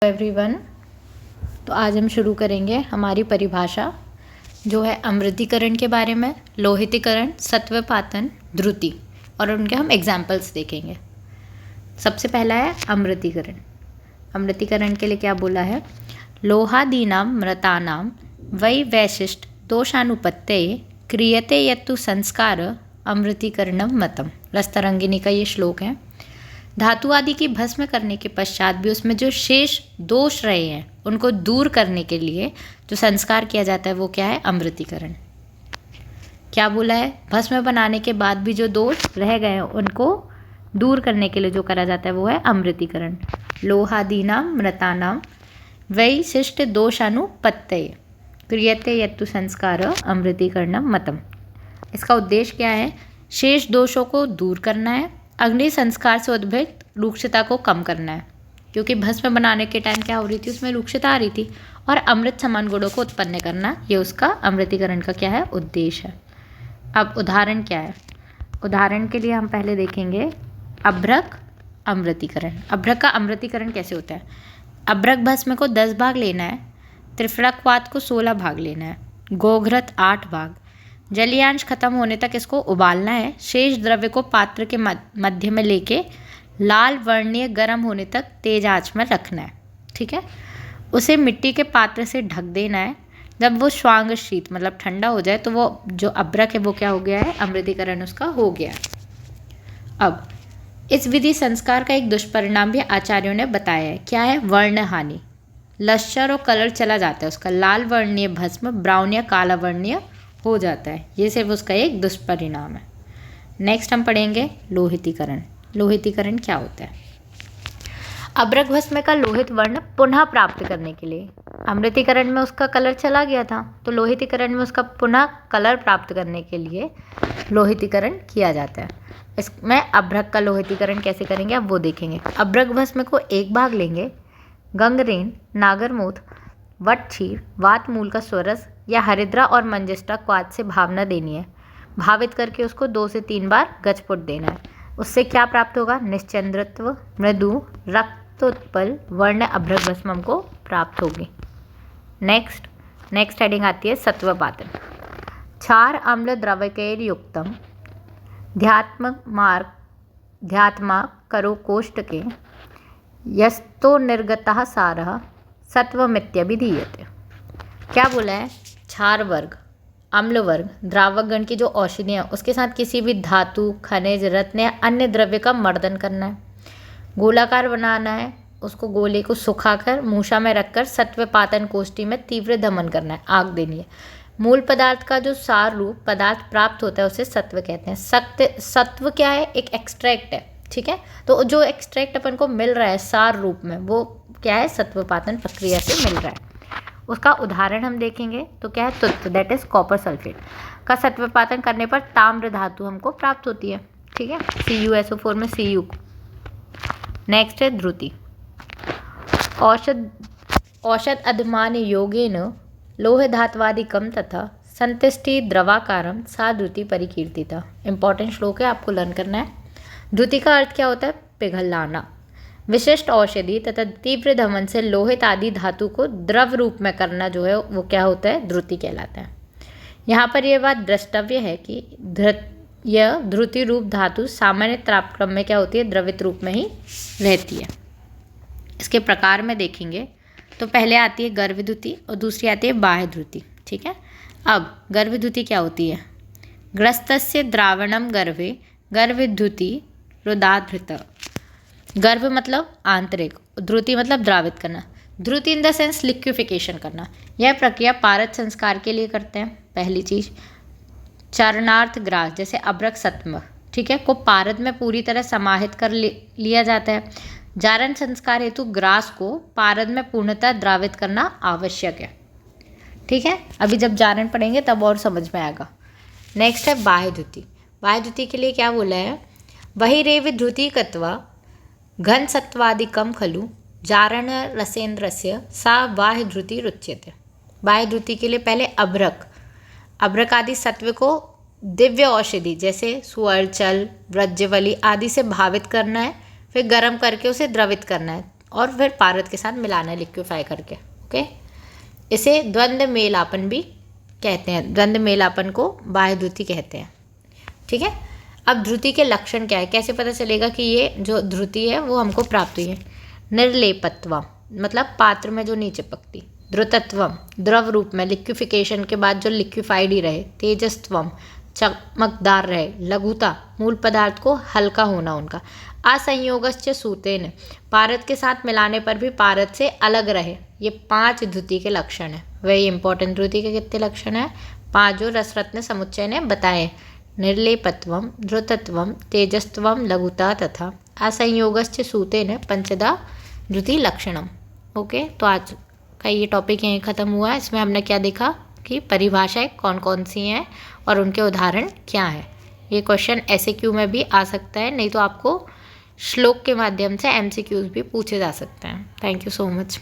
Everyone, तो आज हम शुरू करेंगे हमारी परिभाषा जो है अमृतीकरण के बारे में, लोहितीकरण, सत्वपातन, द्रुति और उनके हम एग्जाम्पल्स देखेंगे। सबसे पहला है अमृतीकरण। अमृतीकरण के लिए क्या बोला है? लोहादीनां मृतानां वै वैशिष्ट दोषानुपत्तये क्रियते यत्तु संस्कार अमृतीकरणम मतम। रस्तरंगिनी का ये श्लोक है। धातु आदि की भस्म करने के पश्चात भी उसमें जो शेष दोष रहे हैं उनको दूर करने के लिए जो संस्कार किया जाता है वो क्या है? अमृतीकरण। क्या बोला है? भस्म बनाने के बाद भी जो दोष रह गए हैं उनको दूर करने के लिए जो करा जाता है वो है अमृतीकरण। लोहादीनां मृतानां वैशिष्ट दोषानुपत्तये क्रियते यत्तु संस्कार अमृतीकरणम मतम। इसका उद्देश्य क्या है? शेष दोषों को दूर करना है, अग्नि संस्कार से उद्भूत रूक्षता को कम करना है, क्योंकि भस्म बनाने के टाइम क्या हो रही थी? उसमें रूक्षता आ रही थी, और अमृत समान गुणों को उत्पन्न करना, ये उसका अमृतीकरण का क्या है? उद्देश्य है। अब उदाहरण क्या है? उदाहरण के लिए हम पहले देखेंगे अभ्रक अमृतीकरण। अभ्रक का अमृतीकरण कैसे होता है? अभ्रक भस्म को 10 भाग लेना है, त्रिफलकवात को 16 भाग लेना है, गोघृत 8 भाग, जलीयांश खत्म होने तक इसको उबालना है, शेष द्रव्य को पात्र के मध्य में लेके लाल वर्णीय गर्म होने तक तेज आंच में रखना है। ठीक है, उसे मिट्टी के पात्र से ढक देना है। जब वो श्वांग शीत मतलब ठंडा हो जाए तो वो जो अभ्रक है वो क्या हो गया है? अमृतीकरण उसका हो गया। अब इस विधि संस्कार का एक दुष्परिणाम भी आचार्यों ने बताया है। क्या है? वर्ण हानि। लश्चर और कलर चला जाता है उसका, लाल वर्णीय भस्म ब्राउन या काला वर्णीय हो जाता है। ये सिर्फ उसका एक दुष्परिणाम है। नेक्स्ट हम पढ़ेंगे लोहितीकरण। लोहितीकरण क्या होता है? अभ्रक भस्म का लोहित वर्ण पुनः प्राप्त करने के लिए, अमृतीकरण में उसका कलर चला गया था तो लोहितीकरण में उसका पुनः कलर प्राप्त करने के लिए लोहितीकरण किया जाता है। इसमें अभ्रक का लोहितीकरण कैसे करेंगे अब वो देखेंगे। अभ्रक भस्म को 1 भाग लेंगे, गंगरेन, नागरमोथ, वटक्षीर, वात मूल का स्वरस या हरिद्रा और मंजिष्ठा क्वाथ से भावना देनी है। भावित करके उसको 2 से 3 बार गजपुट देना है। उससे क्या प्राप्त होगा? निश्चंद्रत्व, मृदु, रक्तोत्पल वर्ण अभ्रक भस्म हमको प्राप्त होगी। नेक्स्ट हेडिंग आती है सत्वपातन। क्षार अम्ल द्रवकैर युक्तम ध्यात्मा करो कोष्टके यस्तो निर्गतः सारः सत्वमित्यभिधीयते। क्या बोला है? क्षार वर्ग, अम्ल वर्ग, द्रावक गण की जो औषधियाँ उसके साथ किसी भी धातु, खनिज, रत्न या अन्य द्रव्य का मर्दन करना है, गोलाकार बनाना है, उसको गोले को सुखाकर मूषा में रखकर सत्वपातन कोष्ठी में तीव्र दमन करना है, आग देनी है। मूल पदार्थ का जो सार रूप पदार्थ प्राप्त होता है उसे सत्व कहते हैं। सत्व क्या है? एक एक्सट्रैक्ट है। ठीक है, तो जो एक्सट्रैक्ट अपन को मिल रहा है सार रूप में वो क्या है? सत्वपातन प्रक्रिया से मिल रहा है। उसका उदाहरण हम देखेंगे तो क्या है? तुत्व, दैट इज कॉपर सल्फेट का सत्वपातन करने पर ताम्र धातु हमको प्राप्त होती है। ठीक है, CuSO4 में Cu। नेक्स्ट है द्रुति। औषध अधमान योगेन लोह धात्वादिकम तथा संतिष्टि द्रवाकारम सा द्रुति परिकीर्तिता। इंपॉर्टेंट श्लोक है, आपको लर्न करना है। द्रुति का अर्थ क्या होता है? पिघलाना। विशिष्ट औषधि तथा तीव्र दमन से लोहित आदि धातु को द्रव रूप में करना जो है वो क्या होता है? द्रुति कहलाता है। यहाँ पर यह बात द्रष्टव्य है कि यह द्रुति रूप धातु सामान्य तापक्रम में क्या होती है? द्रवित रूप में ही रहती है। इसके प्रकार में देखेंगे तो पहले आती है गर्भद्युति और दूसरी आती है बाह्यद्युति। ठीक है, अब गर्भद्युति क्या होती है? ग्रस्तस्य द्रावणम गर्भे गर्भद्युति रुदाधृत। गर्भ मतलब आंतरिक, द्रुति मतलब द्रावित करना। द्रुति इन द सेंस लिक्विफिकेशन करना। यह प्रक्रिया पारद संस्कार के लिए करते हैं। पहली चीज चरणार्थ ग्रास जैसे अभ्रक सत्व, ठीक है, को पारद में पूरी तरह समाहित कर लिया जाता है। जारण संस्कार हेतु ग्रास को पारद में पूर्णतः द्रावित करना आवश्यक है। ठीक है, अभी जब जारण पढ़ेंगे तब और समझ में आएगा। नेक्स्ट है बाह्यद्युति। बाह्यद्युति के लिए क्या बोला है? वही रेव द्रुति कत्वा घन सत्वादिकम खलु जारण रसेन्द्रस्य सा बाह्यद्युति रुच्यते। बाह्यद्युति के लिए पहले अभ्रक आदि सत्व को दिव्य औषधि जैसे सुअर्चल, व्रजवली आदि से भावित करना है, फिर गर्म करके उसे द्रवित करना है। और फिर पारद के साथ मिलाना है लिक्विफाई करके। ओके, इसे द्वंद्व मेलापन भी कहते हैं, द्वंद्व मेलापन को बाह्य द्रुति कहते हैं। ठीक है, अब द्रुति के लक्षण क्या है, कैसे पता चलेगा कि ये जो द्रुति है वो हमको प्राप्त हुई है। निर्लेपत्वम मतलब पात्र में जो नहीं चिपकती, द्रुतत्वम द्रव रूप में लिक्विफिकेशन के बाद जो लिक्विफाइड ही रहे, तेजस्त्वम चमकदार रहे, लघुता मूल पदार्थ को हल्का होना उनका, असंयोगश्च सूतेन पारद के साथ मिलाने पर भी पारद से अलग रहे। ये 5 द्रुति के लक्षण है। वही इंपॉर्टेंट द्रुति के कितने लक्षण है, 5 जो रसरत्न समुच्चय ने बताए। निर्लेपत्वम द्रुतत्वम तेजस्त्वम लघुता तथा असंयोगश्च सूतेन पंचदा द्रुति लक्षणम। ओके, तो आज का ये टॉपिक यहीं ख़त्म हुआ है। इसमें हमने क्या देखा कि परिभाषाएं कौन कौन सी हैं और उनके उदाहरण क्या हैं। ये क्वेश्चन SAQ में भी आ सकता है, नहीं तो आपको श्लोक के माध्यम से MCQs भी पूछे जा सकते हैं। Thank you so much.